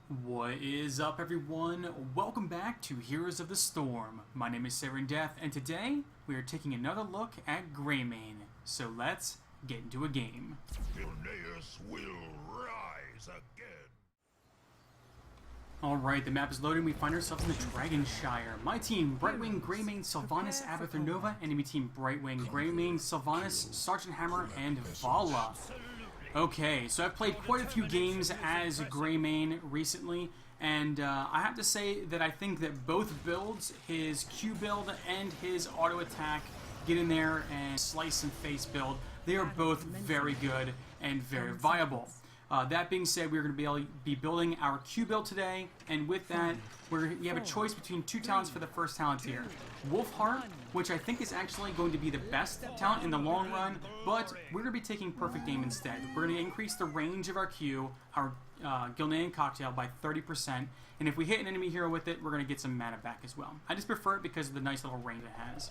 What is up, everyone? Welcome back to Heroes of the Storm. My name is Severin Death, and today we are taking another look at Greymane. So let's get into a game. Vilneus will rise again. Alright, the map is loading. We find ourselves in the Dragonshire. My team, Brightwing, Greymane, Sylvanas, Abathur Nova. Enemy team, Brightwing, Greymane, Sylvanas, Sergeant Hammer, and Vala. Okay, so I've played quite a few games as Greymane recently, and I have to say that I think that both builds, his Q build and his auto attack, get in there and slice and face build, they are both very good and very viable. That being said, we're going to be building our Q build today, and with that, we have a choice between two talents for the first talent here. Wolfheart, which I think is actually going to be the best talent in the long run, but we're going to be taking Perfect Aim instead. We're going to increase the range of our Q, our Greymane cocktail, by 30%, and if we hit an enemy hero with it, we're going to get some mana back as well. I just prefer it because of the nice little range it has.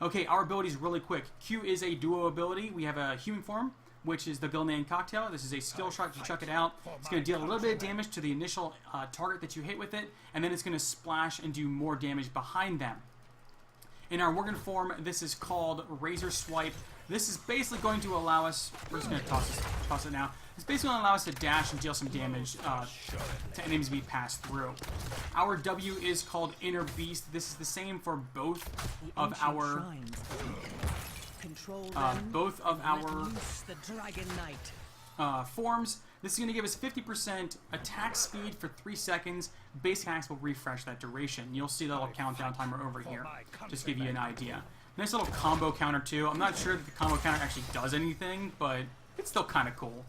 Okay, our abilities really quick. Q is a duo ability. We have a human form, which is the Greymane cocktail. This is a skill shot to chuck it out. It's going to deal a little bit of damage to the initial target that you hit with it, and then it's going to splash and do more damage behind them. In our Worgen form, this is called Razor Swipe. This is basically going to allow us, we're just going to toss it now. It's basically going to allow us to dash and deal some damage to enemies we pass through. Our W is called Inner Beast. This is the same for both of our forms. This is going to give us 50% attack speed for 3 seconds. Base attacks will refresh that duration. You'll see the little countdown timer over here, just to give you an idea. Nice little combo counter too. I'm not sure that the combo counter actually does anything, but it's still kind of cool.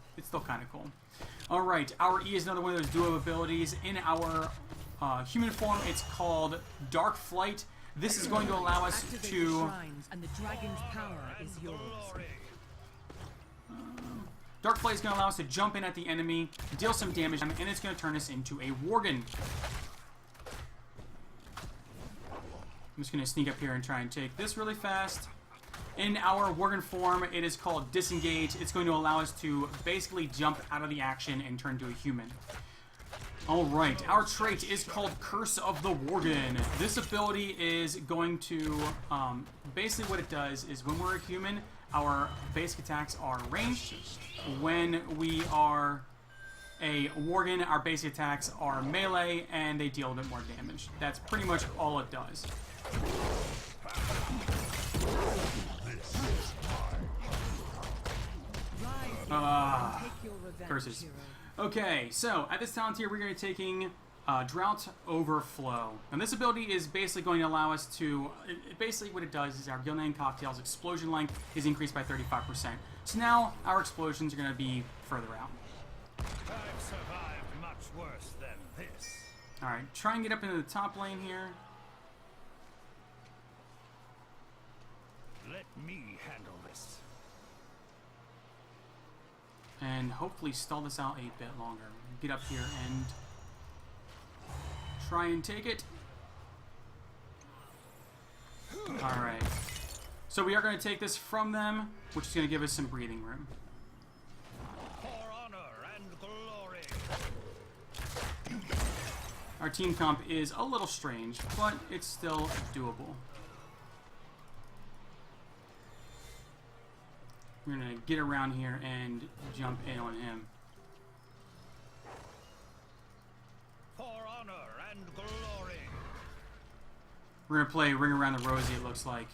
Alright, our E is another one of those duo abilities. In our human form, it's called Dark Flight. This is going to allow us to... and the dragon's power is yours. Dark Flight is going to allow us to jump in at the enemy, deal some damage, and it's going to turn us into a Worgen. I'm just going to sneak up here and try and take this really fast. In our Worgen form, it is called Disengage. It's going to allow us to basically jump out of the action and turn to a human. Alright, our trait is called Curse of the Worgen. This ability is going to, basically what it does is when we're a human, our basic attacks are ranged. When we are a Worgen, our basic attacks are melee, and they deal a bit more damage. That's pretty much all it does. Curses. Okay, so at this talent here, we're going to be taking Drought Overflow. And this ability is basically going to allow us to... basically what it does is our Greymane cocktail's explosion length is increased by 35%. So now our explosions are going to be further out. I've survived much worse than this. Alright, try and get up into the top lane here. Let me handle this. And hopefully stall this out a bit longer. Get up here and try and take it. Alright. So we are going to take this from them, which is going to give us some breathing room. For honor and glory. Our team comp is a little strange, but it's still doable. We're going to get around here and jump in on him. For honor and glory. We're going to play Ring Around the Rosie, it looks like.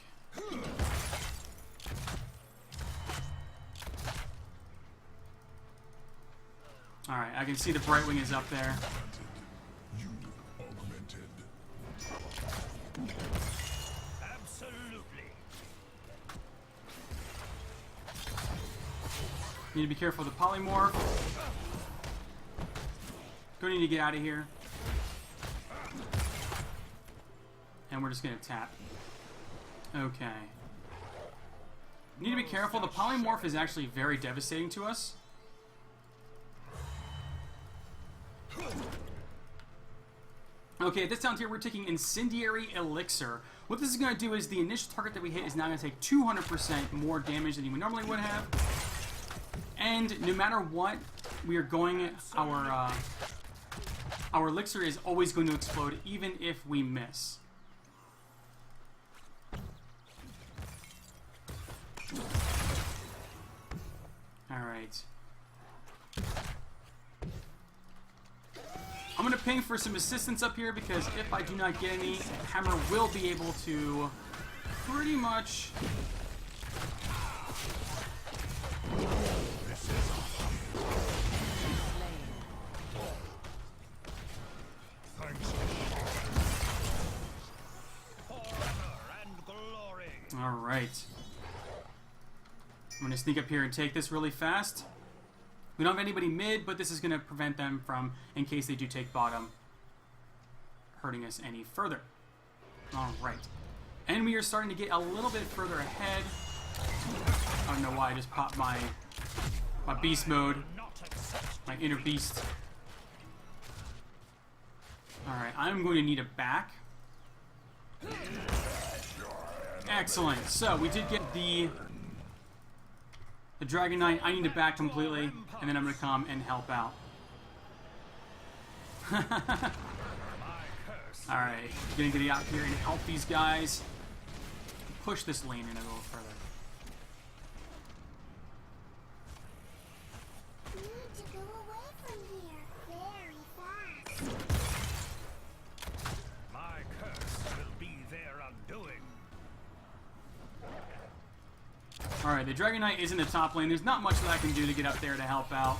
Alright, I can see the Brightwing is up there. You augmented. Absolutely. Need to be careful with the polymorph. Gonna need to get out of here. And we're just gonna tap. Okay. Need to be careful. The polymorph is actually very devastating to us. Okay, at this time here, we're taking Incendiary Elixir. What this is going to do is the initial target that we hit is now going to take 200% more damage than you normally would have. And no matter what, we are going our our elixir is always going to explode, even if we miss. Alright. I'm going to ping for some assistance up here, because if I do not get any, Hammer will be able to pretty much... Alright. I'm going to sneak up here and take this really fast. We don't have anybody mid, but this is going to prevent them from, in case they do take bottom, hurting us any further. Alright. And we are starting to get a little bit further ahead. I don't know why I just popped my beast mode. My inner beast. Alright, I'm going to need a back. Excellent. So, we did get the Dragon Knight. I need to back completely, and then I'm going to come and help out. Alright, going to get out here and help these guys. Push this lane in a little further. We need to go away from here very fast. My curse will be their undoing. Alright, the Dragon Knight is in the top lane. There's not much that I can do to get up there to help out.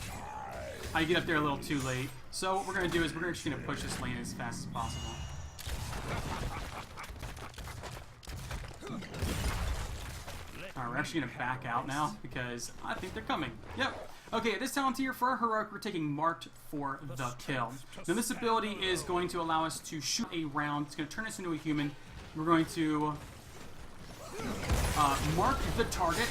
I get up there a little too late. So what we're going to do is we're just going to push this lane as fast as possible. Alright, we're actually going to back out now because I think they're coming. Yep. Okay, at this talent tier for our heroic, we're taking Marked for the Kill. Now this ability is going to allow us to shoot a round. It's going to turn us into a human. We're going to mark the target.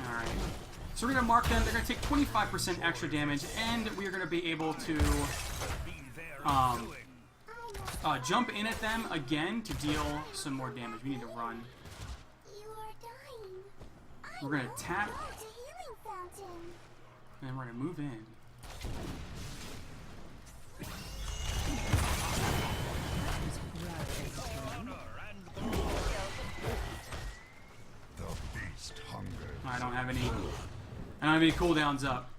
Alright. So we're going to mark them. They're going to take 25% extra damage, and we are going to be able to jump in at them again to deal some more damage. We need to run. You are dying. We're going to tap, It's a healing fountain. and then we're going to move in. The beast hungers. I don't have any cooldowns up.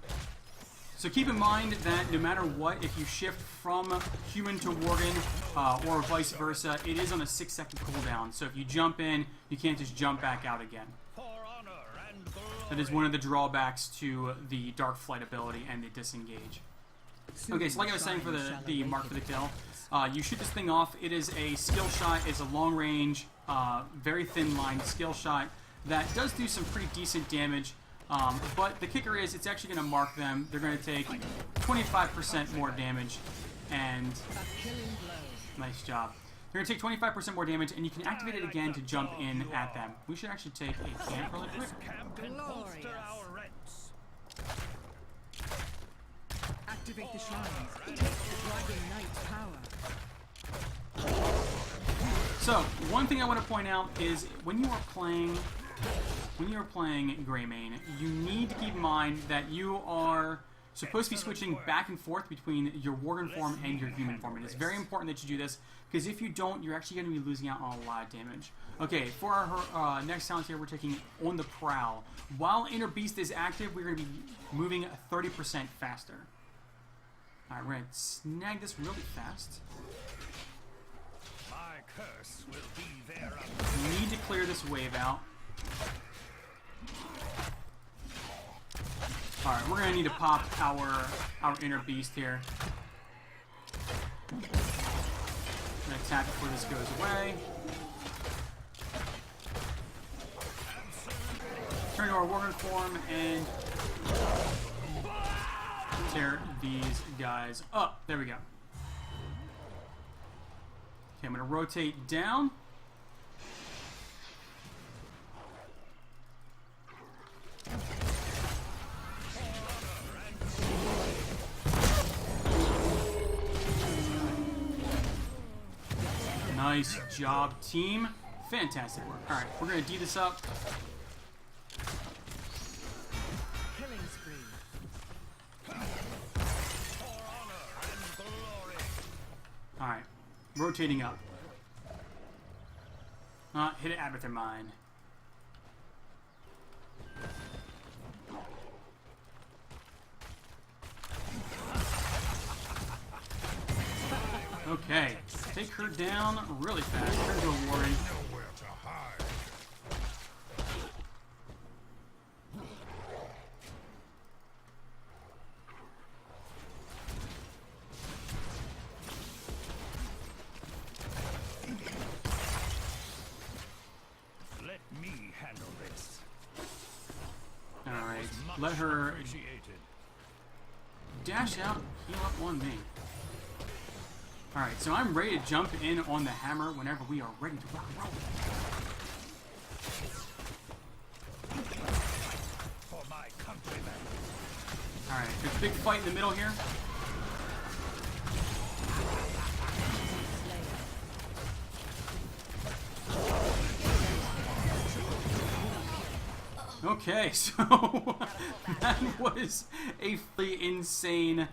So keep in mind that no matter what, if you shift from human to Worgen, or vice versa, it is on a 6-second cooldown. So if you jump in, you can't just jump back out again. For honor and glory. That is one of the drawbacks to the Dark Flight ability and the disengage. Okay, so like I was saying for the Mark for the Kill, you shoot this thing off. It is a skill shot. It's a long range, very thin line skill shot that does do some pretty decent damage. But the kicker is it's actually going to mark them. They're going to take 25% more damage, and nice job. They're going to take 25% more damage, and you can activate it again to jump in at them. We should actually take a camp really quick. Camp can bolster our ranks. Activate the shrines. The Dragon Knight's power. So, one thing I want to point out is when you are playing Greymane, you need to keep in mind that you are supposed to be switching back and forth between your Worgen form and your human form. And it's very important that you do this, because if you don't, you're actually going to be losing out on a lot of damage. Okay, for our next talent here, we're taking On the Prowl. While Inner Beast is active, we're going to be moving 30% faster. Alright, we're going to snag this really fast. My curse will be there. We need to clear this wave out. Alright, we're gonna need to pop our Inner Beast here. I'm gonna attack before this goes away. Turn to our Worgen form and tear these guys up. There we go. Okay, I'm gonna rotate down. Nice job, team. Fantastic work. Alright, we're gonna D this up. Killing spree. Alright, rotating up. Hit it, Abathur Mine. Okay, take her down really fast. Turn to a Warren. Nowhere to hide. Let me handle this. Alright, Much let her appreciated. dash out, heal up on me. Alright, so I'm ready to jump in on the hammer whenever we are ready to rock and roll. For my countrymen. Alright, there's a big fight in the middle here. Okay, so that was a pretty insane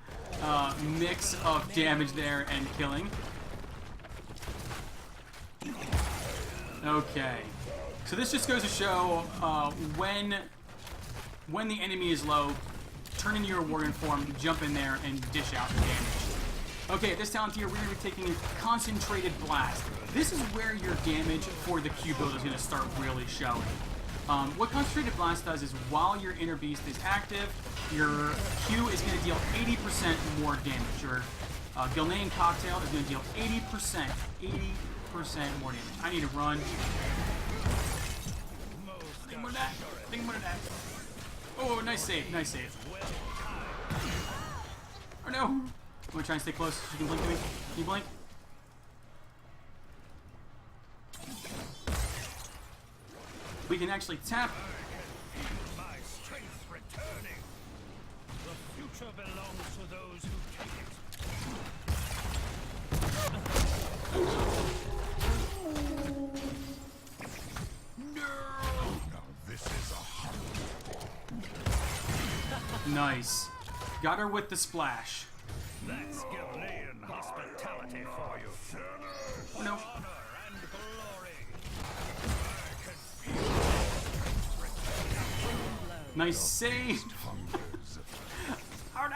mix of damage there and killing. Okay, so this just goes to show when the enemy is low, turn into your warrior form, jump in there, and dish out the damage. Okay, this talent here, we're going to be taking Concentrated Blast. This is where your damage for the Q build is going to start really showing. What Concentrated Blast does is while your Inner Beast is active, your Q is going to deal 80% more damage. Your Greymane Cocktail is going to deal 80% more damage. I need to run. Think more of that. Think more of that. Oh, nice save. Nice save. Oh no. I'm going to try and stay close so you can blink to me. Can you blink? We can actually tap. My strength returning. The future belongs to those who take it. Now this is a Nice. Got her with the splash. That's Ghanaian hospitality for you. Oh no. Honor and glory. Nice save. Oh no.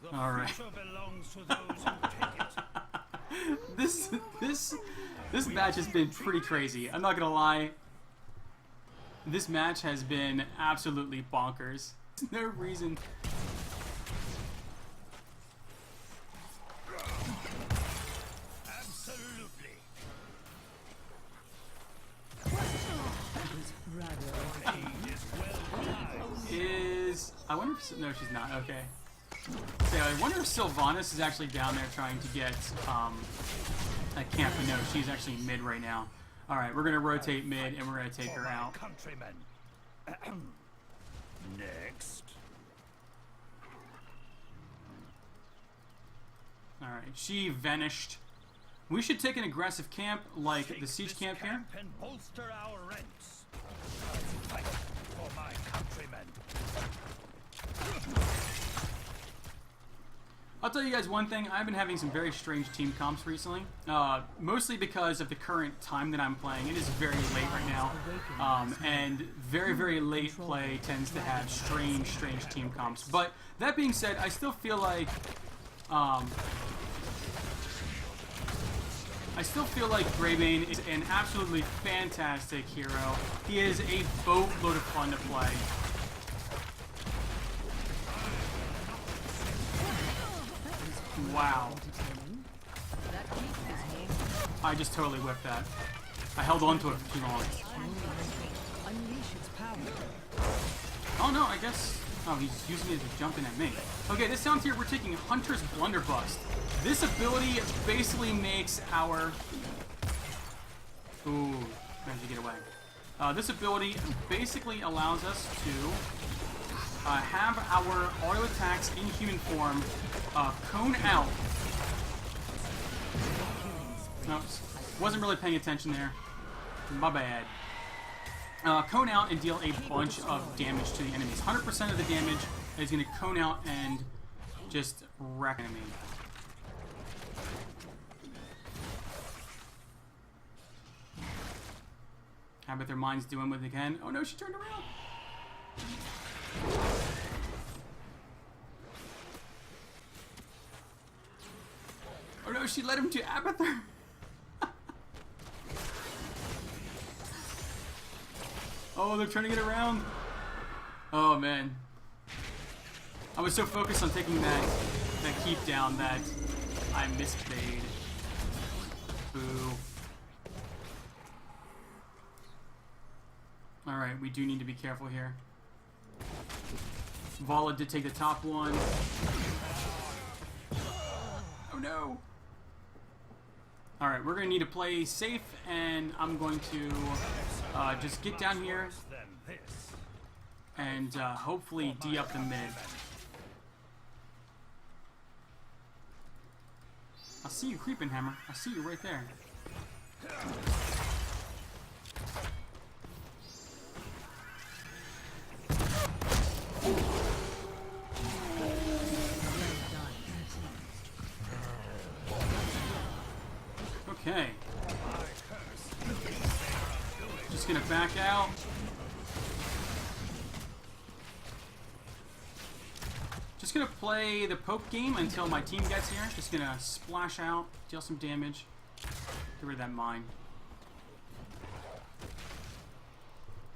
The All right. future belongs to those who take it. This match has been pretty crazy. I'm not gonna lie. This match has been absolutely bonkers. There's no reason. Absolutely. I wonder if no, she's not. Okay. So I wonder if Sylvanas is actually down there trying to get a camp, but no, she's actually mid right now. All right, we're gonna rotate mid and we're gonna take her out. Countrymen. Next. All right, she vanished. We should take an aggressive camp like the siege camp here. And bolster our ranks. Fight for my countrymen. I'll tell you guys one thing, I've been having some very strange team comps recently, mostly because of the current time that I'm playing. It is very late right now, and very, very late play tends to have strange team comps. But that being said, I still feel like Greymane is an absolutely fantastic hero. He is a boatload of fun to play. Wow. I just totally whipped that. I held on to it for too long. Unleash its power. Oh no, I guess... Oh, he's using it to jump in at me. Okay, this sounds here, we're taking Hunter's Blunderbuss. This ability basically makes our... Ooh, managed to get away. This ability basically allows us to have our auto attacks in human form cone out. Oops, wasn't really paying attention there. My bad. Cone out and deal a bunch of damage to the enemies. 100% of the damage is going to cone out and just wreck enemy. I bet their mind's doing what they can. Oh no, she turned around. Oh no, she led him to Abathur. Oh, they're turning it around. Oh man. I was so focused on taking that keep down that I misplayed. Boo. Alright, we do need to be careful here. Vala did take the top one. Oh no! Alright, we're going to need to play safe, and I'm going to just get down here and hopefully D up the mid. I see you creeping, Hammer. I see you right there. Okay. Just gonna back out. Just gonna play the poke game until my team gets here. Just gonna splash out, deal some damage. Get rid of that mine.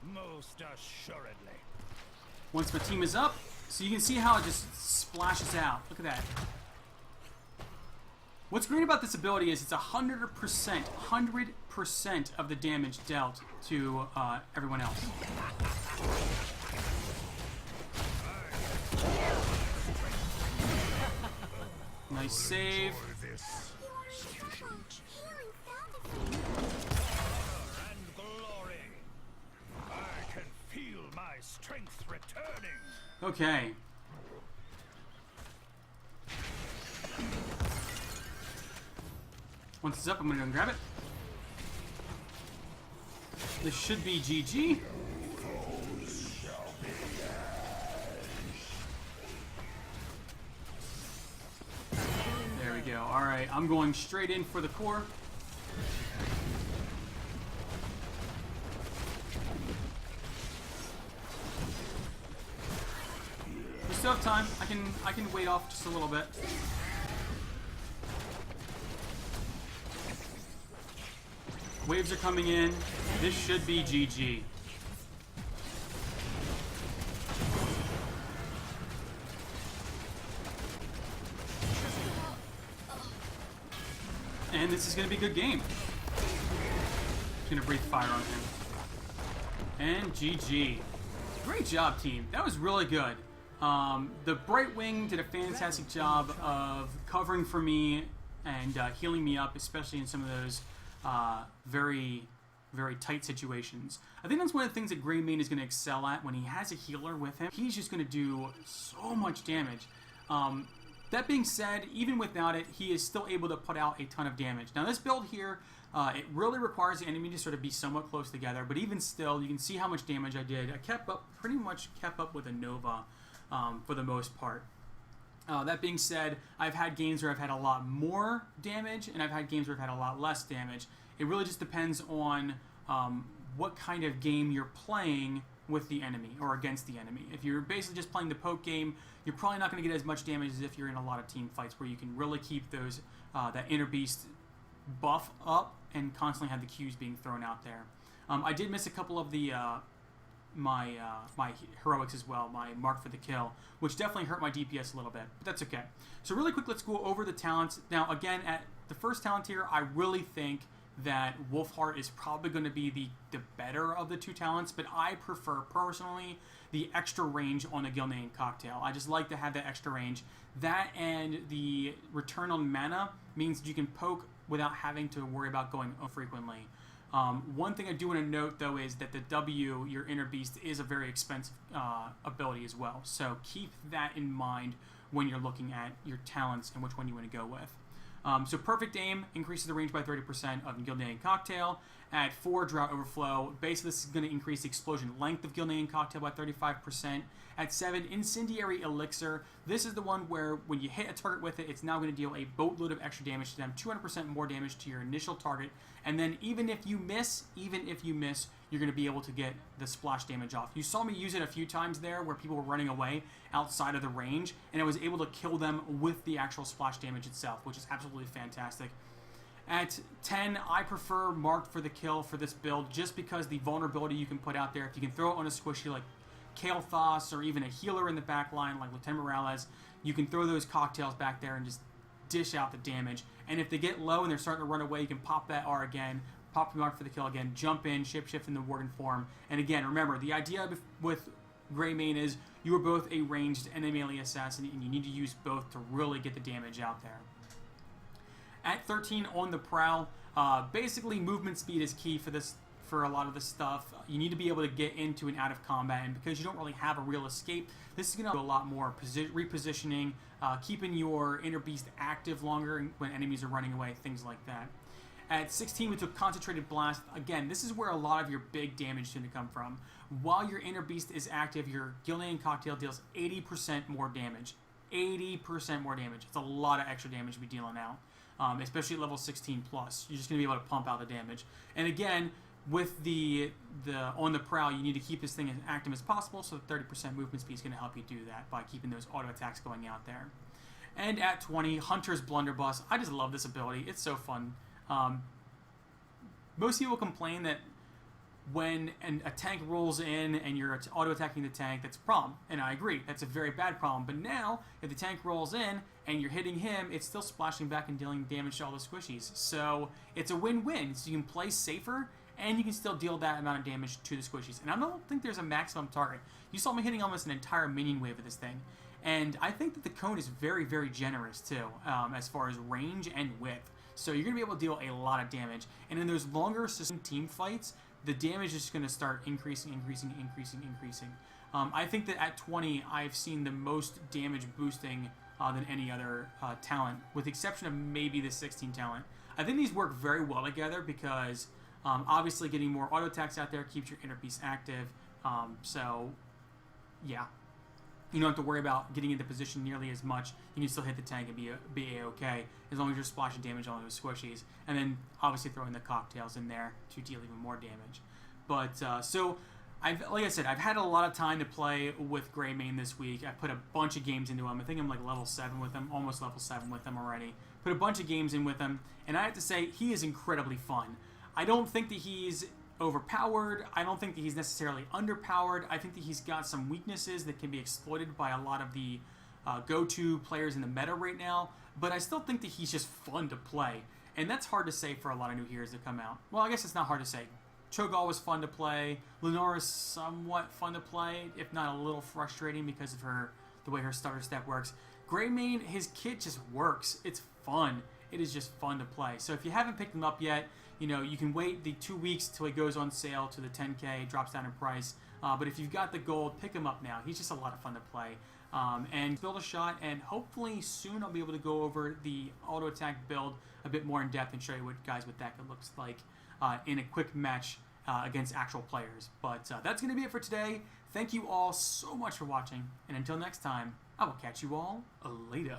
Most assuredly. Once my team is up, so you can see how it just splashes out. Look at that. What's great about this ability is it's 100% of the damage dealt to everyone else. Nice save. And glory. I can feel my strength returning. Okay. Once it's up, I'm gonna go and grab it. This should be GG. There we go. Alright, I'm going straight in for the core. We still have time. I can wait off just a little bit. Waves are coming in. This should be GG. And this is going to be a good game. Just going to breathe fire on him. And GG. Great job, team. That was really good. The Brightwing did a fantastic job of covering for me and healing me up, especially in some of those very, very tight situations. I think that's one of the things that Greymane is going to excel at when he has a healer with him. He's just going to do so much damage. That being said, even without it, he is still able to put out a ton of damage. Now this build here, it really requires the enemy to sort of be somewhat close together, but even still, you can see how much damage I did. I pretty much kept up with a Nova for the most part. That being said, I've had games where I've had a lot more damage, and I've had games where I've had a lot less damage. It really just depends on what kind of game you're playing with the enemy, or against the enemy. If you're basically just playing the poke game, you're probably not going to get as much damage as if you're in a lot of team fights, where you can really keep those that inner beast buff up and constantly have the Qs being thrown out there. I did miss a couple of the my heroics as well, my mark for the kill, which definitely hurt my DPS a little bit, but that's okay. So really quick, let's go over the talents. Now again, at the first talent tier, I really think that Wolfheart is probably going to be the better of the two talents, but I prefer personally the extra range on a Gilnean cocktail. I just like to have that extra range. That and the return on mana means that you can poke without having to worry about going frequently. One thing I do want to note, though, is that the W, your Inner Beast, is a very expensive ability as well. So keep that in mind when you're looking at your talents and which one you want to go with. So Perfect Aim increases the range by 30% of Gilnean Cocktail. At 4, Drought Overflow. Basically, this is going to increase the explosion length of Gilnean Cocktail by 35%. At 7, Incendiary Elixir. This is the one where when you hit a target with it, it's now going to deal a boatload of extra damage to them, 200% more damage to your initial target. And then even if you miss, you're going to be able to get the splash damage off. You saw me use it a few times there where people were running away outside of the range, and I was able to kill them with the actual splash damage itself, which is absolutely fantastic. At 10, I prefer Marked for the Kill for this build just because the vulnerability you can put out there, if you can throw it on a squishy like Kael'thas or even a healer in the back line like Lieutenant Morales, you can throw those cocktails back there and just dish out the damage. And if they get low and they're starting to run away, you can pop that R again, pop Marked for the Kill again, jump in, shapeshift in the Warden form. And again, remember, the idea with Greymane is you are both a ranged and a melee assassin, and you need to use both to really get the damage out there. At 13, On the Prowl, basically movement speed is key for a lot of this stuff. You need to be able to get into and out of combat, and because you don't really have a real escape, this is going to do a lot more repositioning, keeping your Inner Beast active longer when enemies are running away, things like that. At 16, we took Concentrated Blast. Again, this is where a lot of your big damage is going to come from. While your Inner Beast is active, your Gilnean Cocktail deals 80% more damage. 80% more damage. It's a lot of extra damage to be dealing out. Especially at level 16 plus. You're just going to be able to pump out the damage. And again, with the On the Prowl, you need to keep this thing as active as possible, so 30% movement speed is going to help you do that by keeping those auto attacks going out there. And at 20, Hunter's Blunderbuss. I just love this ability. It's so fun. Most people complain that when a tank rolls in and you're auto-attacking the tank, that's a problem. And I agree, that's a very bad problem. But now, if the tank rolls in and you're hitting him, it's still splashing back and dealing damage to all the squishies. So it's a win-win. So you can play safer, and you can still deal that amount of damage to the squishies. And I don't think there's a maximum target. You saw me hitting almost an entire minion wave of this thing. And I think that the cone is very, very generous, too, as far as range and width. So you're going to be able to deal a lot of damage. And in those longer system team fights, the damage is going to start increasing. I think that at 20, I've seen the most damage boosting than any other talent, with the exception of maybe the 16 talent. I think these work very well together because obviously getting more auto attacks out there keeps your Inner Beast active. So, yeah. You don't have to worry about getting into position nearly as much. You can still hit the tank and be a-okay as long as you're splashing damage on those squishies. And then obviously throwing the cocktails in there to deal even more damage. But so, like I said, I've had a lot of time to play with Greymane this week. I put a bunch of games into him. I think I'm like level 7 with him, almost level 7 with him already. Put a bunch of games in with him, and I have to say, he is incredibly fun. I don't think that he's overpowered. I don't think that he's necessarily underpowered. I think that he's got some weaknesses that can be exploited by a lot of the go-to players in the meta right now, but I still think that he's just fun to play, and that's hard to say for a lot of new heroes that come out. Well, I guess it's not hard to say. Cho'Gall was fun to play. Lenore is somewhat fun to play, if not a little frustrating because of the way her starter step works. Greymane, his kit just works. It's fun. It is just fun to play. So if you haven't picked him up yet, you know, you can wait the 2 weeks till he goes on sale to the 10K, drops down in price. But if you've got the gold, pick him up now. He's just a lot of fun to play. And build a shot, and hopefully soon I'll be able to go over the auto attack build a bit more in depth and show you what that looks like in a quick match against actual players. But that's going to be it for today. Thank you all so much for watching, and until next time, I will catch you all later.